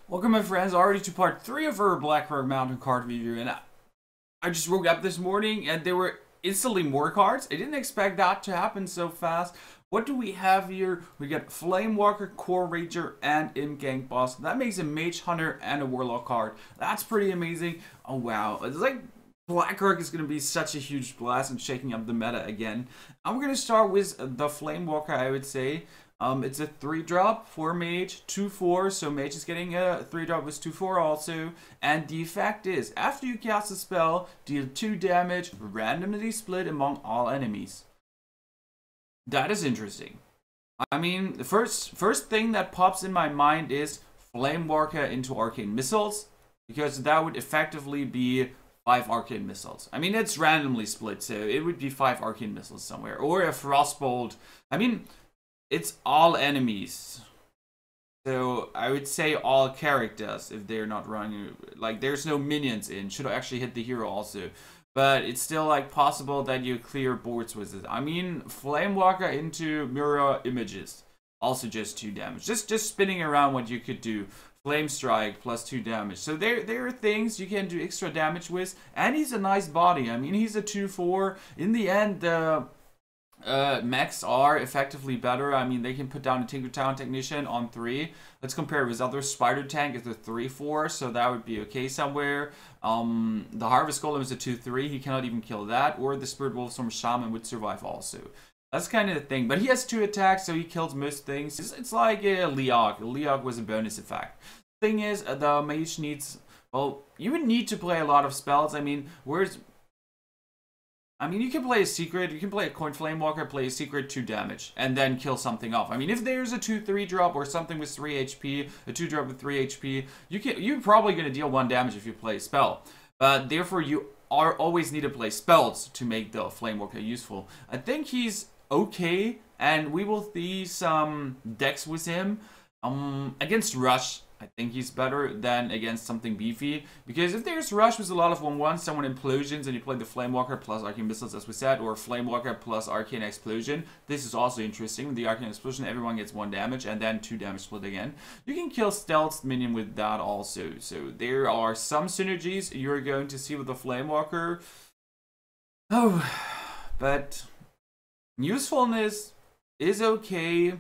Welcome my friends already to part 3 of our Blackrock Mountain card review, and I just woke up this morning and there were instantly more cards. I didn't expect that to happen so fast. What do we have here? We got Flamewalker, Core Rager, and Imp Gang Boss. That makes a Mage Hunter and a Warlock card. That's pretty amazing. Oh wow, it's like Blackrock is going to be such a huge blast and shaking up the meta again. I'm going to start with the Flamewalker, I would say. It's a 3-drop for Mage, 2/4, so Mage is getting a 3-drop with 2/4 also. And the effect is, after you cast a spell, deal 2 damage, randomly split among all enemies. That is interesting. I mean, the first thing that pops in my mind is Flamewalker into Arcane Missiles, because that would effectively be 5 Arcane Missiles. I mean, it's randomly split, so it would be 5 Arcane Missiles somewhere. Or a Frostbolt. I mean, it's all enemies. So I would say all characters if they're not running. Like, there's no minions in. Should actually hit the hero also. But it's still like possible that you clear boards with it. I mean, Flamewalker into Mirror Images. Also just 2 damage. Just spinning around what you could do. Flame Strike plus 2 damage. So there are things you can do extra damage with. And he's a nice body. I mean, he's a 2/4. In the end, mechs are effectively better. I mean, they can put down a Tinkertown Technician on 3. Let's compare with others. Spider Tank is a 3/4, so that would be okay somewhere. The Harvest Golem is a 2/3. He cannot even kill that. Or the Spirit Wolfstorm Shaman would survive also. That's kind of the thing. But he has 2 attacks, so he kills most things. It's like a Leog. Leog was a bonus effect. Thing is, the Mage needs... Well, you would need to play a lot of spells. I mean, you can play a secret, you can play a Coin Flamewalker, play a secret, 2 damage, and then kill something off. I mean, if there's a 2/3 drop or something with 3 HP, a 2 drop with 3 HP, you're probably going to deal 1 damage if you play a spell. But therefore, you always need to play spells to make the Flamewalker useful. I think he's okay, and we will see some decks with him. Against Rush, I think he's better than against something beefy. Because if there's Rush with a lot of 1/1, someone Implosions, and you play the Flamewalker plus Arcane Missiles, as we said, or Flamewalker plus Arcane Explosion, this is also interesting. With the Arcane Explosion, everyone gets 1 damage, and then 2 damage split again. You can kill Stealth Minion with that also. So there are some synergies you're going to see with the Flamewalker. Oh, but usefulness is okay.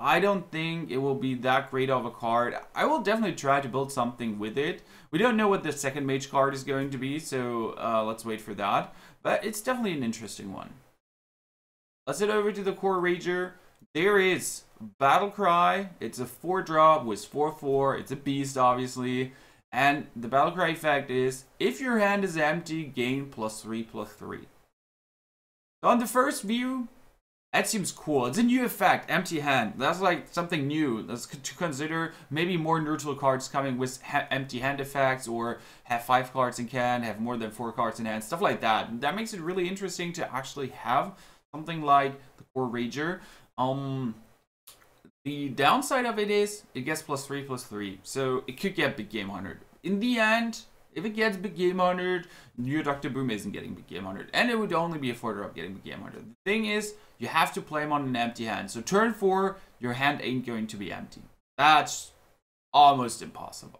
I don't think it will be that great of a card. I will definitely try to build something with it. We don't know what the second Mage card is going to be, so let's wait for that. But it's definitely an interesting one. Let's head over to the Core Rager. There is Battle Cry. It's a 4-drop with 4/4. It's a beast, obviously. And the Battle Cry effect is, if your hand is empty, gain +3/+3. So on the first view, that seems cool. It's a new effect, empty hand. That's like something new. That's to consider. Maybe more neutral cards coming with empty hand effects, or have 5 cards in hand, have more than 4 cards in hand, stuff like that. That makes it really interesting to actually have something like the Core Rager. The downside of it is it gets +3/+3, so it could get Big Game 100. In the end, if it gets Big Game 100, your Dr. Boom isn't getting Big Game 100. And it would only be a 4-drop getting Big Game 100. The thing is, you have to play him on an empty hand. So turn 4, your hand ain't going to be empty. That's almost impossible.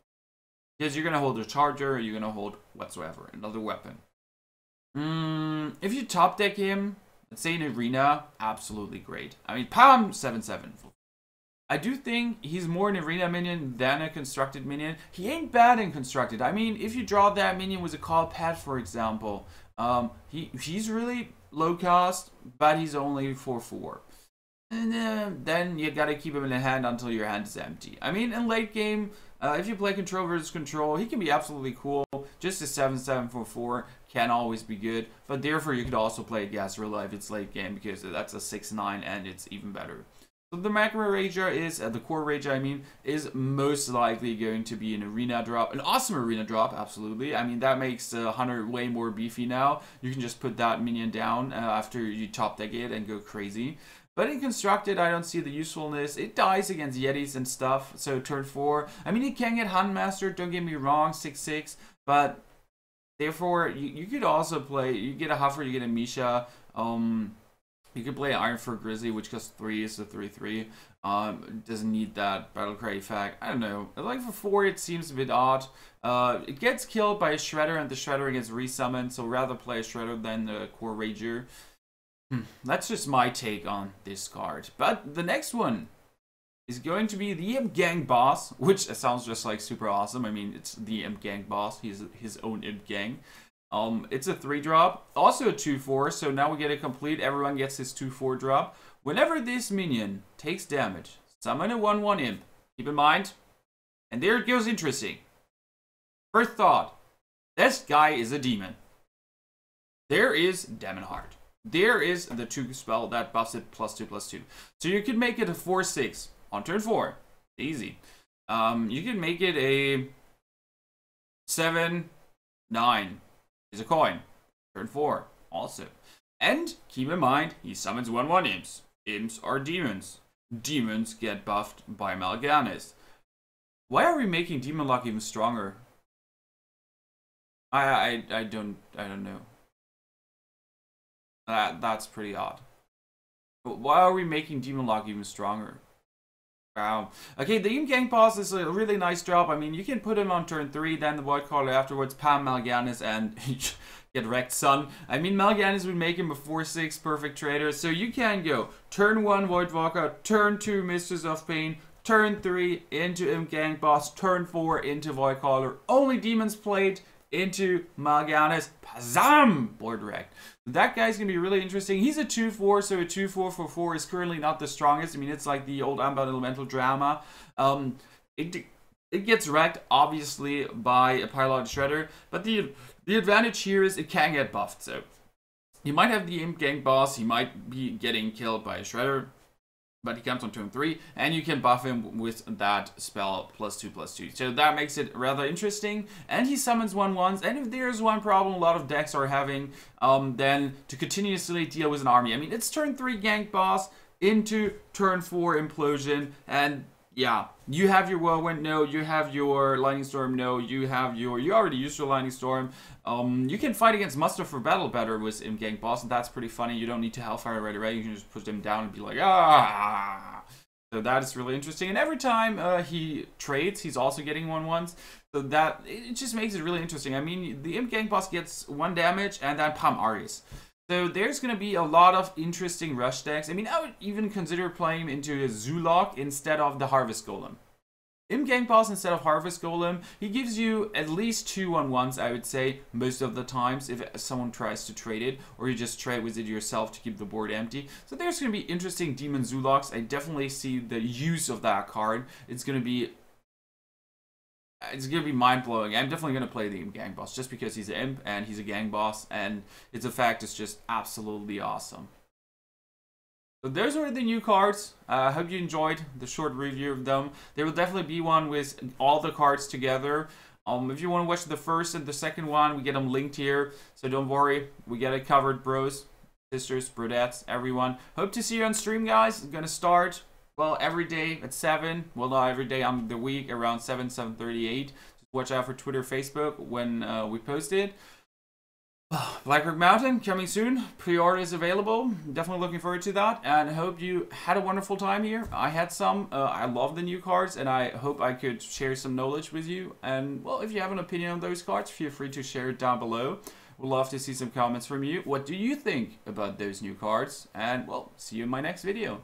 Because you're going to hold a charger, you're going to hold whatsoever, another weapon. If you top deck him, let's say in Arena, absolutely great. I mean, Palm 7/7. I do think he's more an arena minion than a constructed minion. He ain't bad in constructed. I mean, if you draw that minion with a call pad, for example, he's really low cost, but he's only 4/4. And then you gotta keep him in the hand until your hand is empty. I mean, in late game, if you play control versus control, he can be absolutely cool. Just a 7/7 4/4 can always be good, but therefore you could also play Gasrilla if it's late game, because that's a 6/9 and it's even better. So the Macro Rager is, the Core Rager I mean, is most likely going to be an arena drop. An awesome arena drop, absolutely. I mean, that makes Hunter way more beefy now. You can just put that minion down after you top deck it and go crazy. But in Constructed, I don't see the usefulness. It dies against Yetis and stuff, so turn 4. I mean, it can get Huntmaster, don't get me wrong, 6/6. But therefore, you could also play, you get a Huffer, you get a Misha. You could play Iron for Grizzly, which costs 3, is a 3/3. Doesn't need that battle cry effect. I don't know. Like for 4, it seems a bit odd. It gets killed by a Shredder, and the Shredder gets resummoned, so rather play a Shredder than the Core Rager. That's just my take on this card. But the next one is going to be the Imp Gang boss, which sounds just like super awesome. I mean, it's the Imp Gang boss. He's his own Imp Gang. It's a 3-drop, also a 2/4, so now we get a complete, everyone gets his 2/4 drop. Whenever this minion takes damage, summon a 1/1 imp. Keep in mind, and there it goes interesting. First thought, this guy is a demon. There is Demon Heart. There is the 2 spell that buffs it +2/+2. So you could make it a 4/6 on turn 4. Easy. You can make it a 7/9. Is a coin. Turn 4. Also. And keep in mind, he summons 1/1 imps. Imps are demons. Demons get buffed by Mal'Ganis. Why are we making Demon Lock even stronger? I don't know. That's pretty odd. But why are we making Demon Lock even stronger? Wow. Okay, the Imp Gang boss is a really nice drop. I mean, you can put him on turn 3, then the Void Caller afterwards, Pam Mal'Ganis, and get wrecked, son. I mean, Mal'Ganis would make him a 4/6 perfect trader. So you can go turn 1 Voidwalker, turn 2 Mistress of Pain, turn 3 into Imp Gang boss, turn 4 into Void Caller. Only demons played into Mal'Ganis. Pazam! Board wrecked. That guy's going to be really interesting. He's a 2/4, so a 2/4 for 4 is currently not the strongest. I mean, it's like the old Unbound Elemental drama. It gets wrecked, obviously, by a Pylon Shredder, but the advantage here is it can get buffed. So you might have the Imp Gang boss, he might be getting killed by a Shredder, but he comes on turn 3, and you can buff him with that spell +2/+2. So that makes it rather interesting. And he summons 1/1s, and if there's one problem a lot of decks are having, then to continuously deal with an army. I mean, it's turn 3 Gank boss into turn 4 Implosion, and yeah, you have your Whirlwind, no, you have your Lightning Storm, no, you already used your Lightning Storm. You can fight against Muster for Battle better with Imp Gang boss, and that's pretty funny. You don't need to Hellfire right away, you can just put him down and be like, ah! So that is really interesting, and every time he trades, he's also getting 1/1s, so that, it just makes it really interesting. I mean, the Imp Gang boss gets 1 damage, and then Pam Aries. So there's going to be a lot of interesting rush decks. I mean, I would even consider playing him into a Zoolock instead of the Harvest Golem. Imp Gang boss instead of Harvest Golem, he gives you at least 2 1/1s, I would say, most of the times, if someone tries to trade it, or you just trade with it yourself to keep the board empty. So there's going to be interesting Demon Zoolocks. I definitely see the use of that card. It's going to be mind-blowing. I'm definitely going to play the Imp Gang boss just because he's an imp and he's a gang boss, and it's a fact, it's just absolutely awesome. So those are the new cards. I hope you enjoyed the short review of them. There will definitely be one with all the cards together. If you want to watch the first and the second one, we get them linked here. So don't worry, we get it covered, bros, sisters, brodettes, everyone. Hope to see you on stream, guys. It's going to start, well, every day at 7. Well, not every day on the week, around 7, 7:38. Just watch out for Twitter, Facebook when we post it. Blackrock Mountain coming soon. Pre-order is available. Definitely looking forward to that, and I hope you had a wonderful time here. I had some. I love the new cards, and I hope I could share some knowledge with you. And well, if you have an opinion on those cards, feel free to share it down below. We'd love to see some comments from you. What do you think about those new cards? And well, see you in my next video.